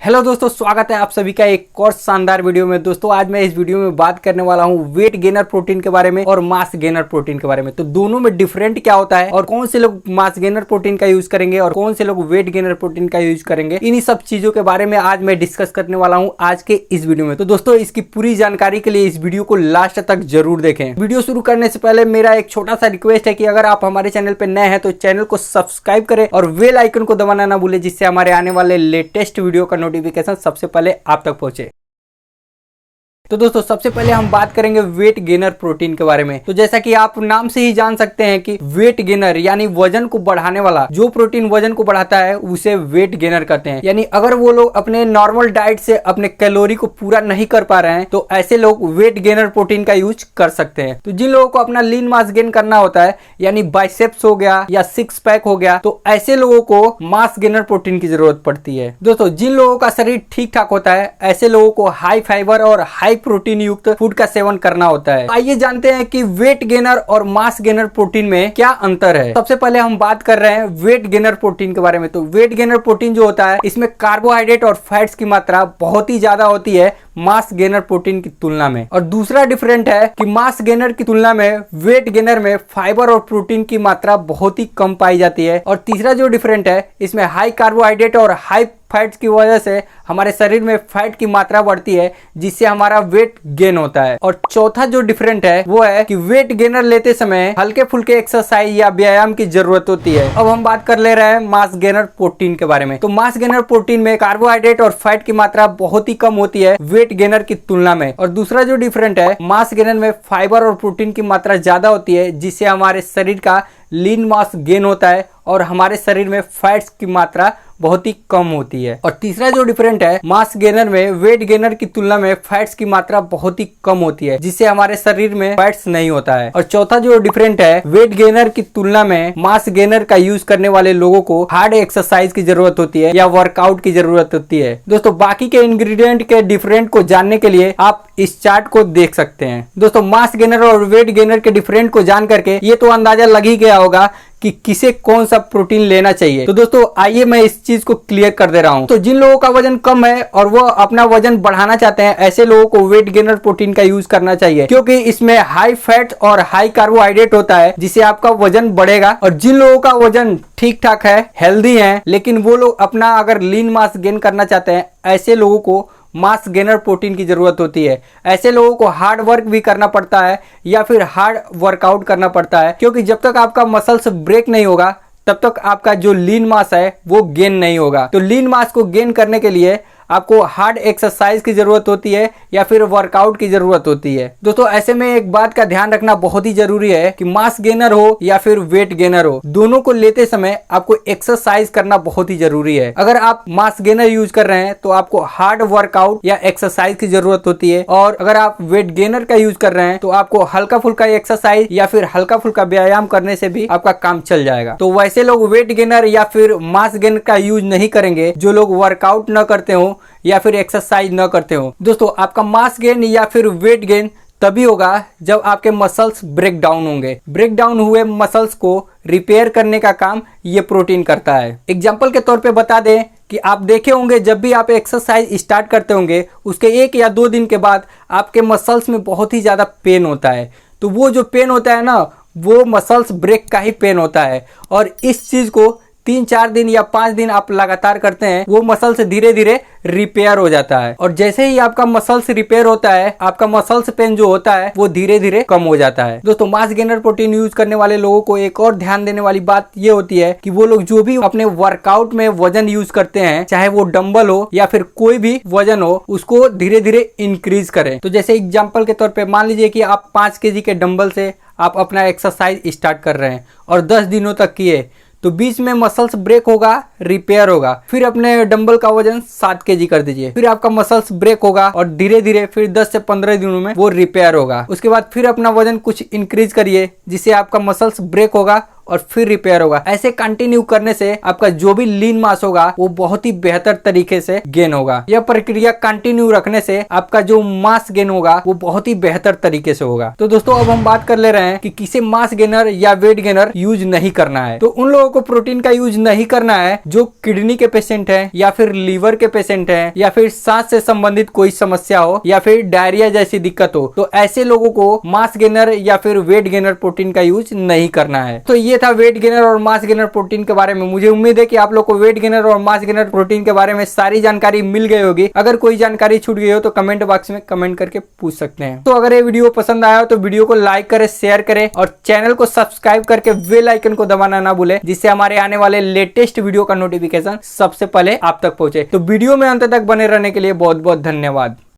Hello दोस्तों, स्वागत है आप सभी का एक और शानदार वीडियो में। दोस्तों आज मैं इस वीडियो में बात करने वाला हूं वेट गेनर प्रोटीन के बारे में और मास गेनर प्रोटीन के बारे में। तो दोनों में डिफरेंट क्या होता है और कौन से लोग मास गेनर प्रोटीन का यूज करेंगे और कौन से लोग वेट गेनर प्रोटीन का यूज करेंगे, इन्हीं सब चीजों के बारे में आज मैं डिस्कस करने वाला हूँ आज के इस वीडियो में। तो दोस्तों इसकी पूरी जानकारी के लिए इस वीडियो को लास्ट तक जरूर देखें। वीडियो शुरू करने से पहले मेरा एक छोटा सा रिक्वेस्ट है कि अगर आप हमारे चैनल पर नए हैं तो चैनल को सब्सक्राइब करें और बेल आइकन को दबाना ना भूलें, जिससे हमारे आने वाले लेटेस्ट वीडियो का नोटिफिकेशन सबसे पहले आप तक पहुंचे। तो दोस्तों सबसे पहले हम बात करेंगे वेट गेनर प्रोटीन के बारे में। तो जैसा कि आप नाम से ही जान सकते हैं कि वेट गेनर यानी वजन को बढ़ाने वाला जो प्रोटीन वजन को बढ़ाता है उसे वेट गेनर कहते हैं। यानी अगर वो लोग अपने नॉर्मल डाइट से अपने कैलोरी को पूरा नहीं कर पा रहे हैं तो ऐसे लोग वेट गेनर प्रोटीन का यूज कर सकते हैं। तो जिन लोगों को अपना लीन मास गेन करना होता है यानी बाइसेप्स हो गया या सिक्स पैक हो गया, तो ऐसे लोगों को मास गेनर प्रोटीन की जरूरत पड़ती है। दोस्तों जिन लोगों का शरीर ठीक ठाक होता है ऐसे लोगों को हाई फाइबर और हाई प्रोटीन युक्त फूड का सेवन करना होता है। आइए जानते हैं कि वेट गेनर और मास गेनर प्रोटीन में क्या अंतर है। सबसे पहले हम बात कर रहे हैं वेट गेनर प्रोटीन के बारे में। तो वेट गेनर प्रोटीन जो होता है इसमें कार्बोहाइड्रेट और फैट्स की मात्रा बहुत ही ज्यादा होती है मास गेनर प्रोटीन की तुलना में। और दूसरा डिफरेंट है कि मास गेनर की तुलना में वेट गेनर में फाइबर और प्रोटीन की मात्रा बहुत ही कम पाई जाती है। और तीसरा जो डिफरेंट है इसमें हाई कार्बोहाइड्रेट और हाई फैट्स की वजह से हमारे शरीर में फैट की मात्रा बढ़ती है, जिससे हमारा वेट गेन होता है। और चौथा जो डिफरेंट है वो है कि वेट गेनर लेते समय हल्के फुल्के एक्सरसाइज या व्यायाम की जरूरत होती है। अब हम बात कर ले रहे हैं मास गेनर प्रोटीन के बारे में। तो मास गेनर प्रोटीन में कार्बोहाइड्रेट और फैट की मात्रा बहुत ही कम होती है वेट गेनर की तुलना में। और दूसरा जो डिफरेंट है मास गेनर में फाइबर और प्रोटीन की मात्रा ज्यादा होती है, जिससे हमारे शरीर का लीन मास गेन होता है और हमारे शरीर में फैट्स की मात्रा बहुत ही कम होती है। और तीसरा जो डिफरेंट है मास गेनर में वेट गेनर की तुलना में फैट्स की मात्रा बहुत ही कम होती है, जिससे हमारे शरीर में फैट्स नहीं होता है। और चौथा जो डिफरेंट है वेट गेनर की तुलना में मास गेनर का यूज करने वाले लोगों को हार्ड एक्सरसाइज की जरूरत होती है या वर्कआउट की जरूरत होती है। दोस्तों बाकी के इंग्रेडिएंट के डिफरेंट को जानने के लिए आप इस चार्ट को देख सकते हैं। दोस्तों मास गेनर और वेट गेनर के डिफरेंट को जान करके ये तो अंदाजा लग ही गया होगा कि किसे कौन सा प्रोटीन लेना चाहिए। तो दोस्तों आइए मैं इस चीज को क्लियर कर दे रहा हूं। तो जिन लोगों का वजन कम है और वो अपना वजन बढ़ाना चाहते हैं ऐसे लोगों को वेट गेनर प्रोटीन का यूज करना चाहिए, क्योंकि इसमें हाई फैट और हाई कार्बोहाइड्रेट होता है जिससे आपका वजन बढ़ेगा। और जिन लोगों का वजन ठीक ठाक है, हेल्दी है, लेकिन वो लोग अपना अगर लीन मास गेन करना चाहते हैं ऐसे लोगों को मास गेनर प्रोटीन की जरूरत होती है। ऐसे लोगों को हार्ड वर्क भी करना पड़ता है या फिर हार्ड वर्कआउट करना पड़ता है, क्योंकि जब तक आपका मसल्स ब्रेक नहीं होगा तब तक आपका जो लीन मास है वो गेन नहीं होगा। तो लीन मास को गेन करने के लिए आपको हार्ड एक्सरसाइज की जरूरत होती है या फिर वर्कआउट की जरूरत होती है। दोस्तों ऐसे में एक बात का ध्यान रखना बहुत ही जरूरी है कि मास गेनर हो या फिर वेट गेनर हो, दोनों को लेते समय आपको एक्सरसाइज करना बहुत ही जरूरी है। अगर आप मास गेनर यूज कर रहे हैं तो आपको हार्ड वर्कआउट या एक्सरसाइज की जरूरत होती है, और अगर आप वेट गेनर का यूज कर रहे हैं तो आपको हल्का फुल्का एक्सरसाइज या फिर हल्का फुल्का व्यायाम करने से भी आपका काम चल जाएगा। तो वैसे लोग वेट गेनर या फिर मास गेनर का यूज नहीं करेंगे जो लोग वर्कआउट न करते हो या फिर एक्सरसाइज न करते हो। दोस्तों आपका मास गेन या फिर वेट गेन तभी होगा जब आपके मसल्स ब्रेक डाउन होंगे। ब्रेक डाउन हुए मसल्स को रिपेयर करने का काम ये प्रोटीन करता है। एग्जांपल के तौर पे बता दें कि आप देखे होंगे जब भी आप एक्सरसाइज स्टार्ट करते होंगे उसके 1 या 2 दिन के बाद आपके मसल्स में बहुत ही ज़्यादा पेन होता है। तो वो जो पेन होता है ना वो मसल्स ब्रेक का ही पेन होता है। और इस चीज़ को 3-4 दिन या 5 दिन आप लगातार करते हैं वो मसल से धीरे धीरे रिपेयर हो जाता है। और जैसे ही आपका मसल्स रिपेयर होता है आपका मसल्स पेन जो होता है वो धीरे धीरे कम हो जाता है। दोस्तों मास गेनर प्रोटीन यूज करने वाले लोगों को एक और ध्यान देने वाली बात ये होती है कि वो लोग जो भी अपने वर्कआउट में वजन यूज करते हैं, चाहे वो डंबल हो या फिर कोई भी वजन हो, उसको धीरे धीरे इंक्रीज करें। तो जैसे एग्जाम्पल के तौर पर मान लीजिए कि आप 5 kg के डंबल से आप अपना एक्सरसाइज स्टार्ट कर रहे हैं और 10 दिनों तक किए, तो बीच में मसल्स ब्रेक होगा, रिपेयर होगा, फिर अपने डंबल का वजन 7 kg कर दीजिए, फिर आपका मसल्स ब्रेक होगा और धीरे धीरे फिर 10 से 15 दिनों में वो रिपेयर होगा। उसके बाद फिर अपना वजन कुछ इंक्रीज करिए जिससे आपका मसल्स ब्रेक होगा और फिर रिपेयर होगा। ऐसे कंटिन्यू करने से आपका जो भी लीन मास होगा वो बहुत ही बेहतर तरीके से गेन होगा। यह प्रक्रिया कंटिन्यू रखने से आपका जो मास गेन होगा वो बहुत ही बेहतर तरीके से होगा। तो दोस्तों अब हम बात कर ले रहे हैं कि किसे मास गेनर या वेट गेनर यूज नहीं करना है। तो उन लोगों को प्रोटीन का यूज नहीं करना है जो किडनी के पेशेंट है या फिर लीवर के पेशेंट है या फिर सांस से संबंधित कोई समस्या हो या फिर डायरिया जैसी दिक्कत हो। तो ऐसे लोगों को मास गेनर या फिर वेट गेनर प्रोटीन का यूज नहीं करना है। तो ये था वेट गेनर और मास गेनर प्रोटीन के बारे में। मुझे उम्मीद है कि आप लोग को वेट गेनर और मास गेनर प्रोटीन के बारे में सारी जानकारी मिल गई होगी। अगर कोई जानकारी छूट गई हो तो कमेंट बॉक्स में कमेंट करके पूछ सकते हैं। तो अगर ये वीडियो पसंद आया हो तो वीडियो को लाइक करें, शेयर करें और चैनल को सब्सक्राइब करके बेल आइकन को दबाना ना भूलें, जिससे हमारे आने वाले लेटेस्ट वीडियो का नोटिफिकेशन सबसे पहले आप तक पहुंचे। तो वीडियो में अंत तक बने रहने के लिए बहुत बहुत धन्यवाद।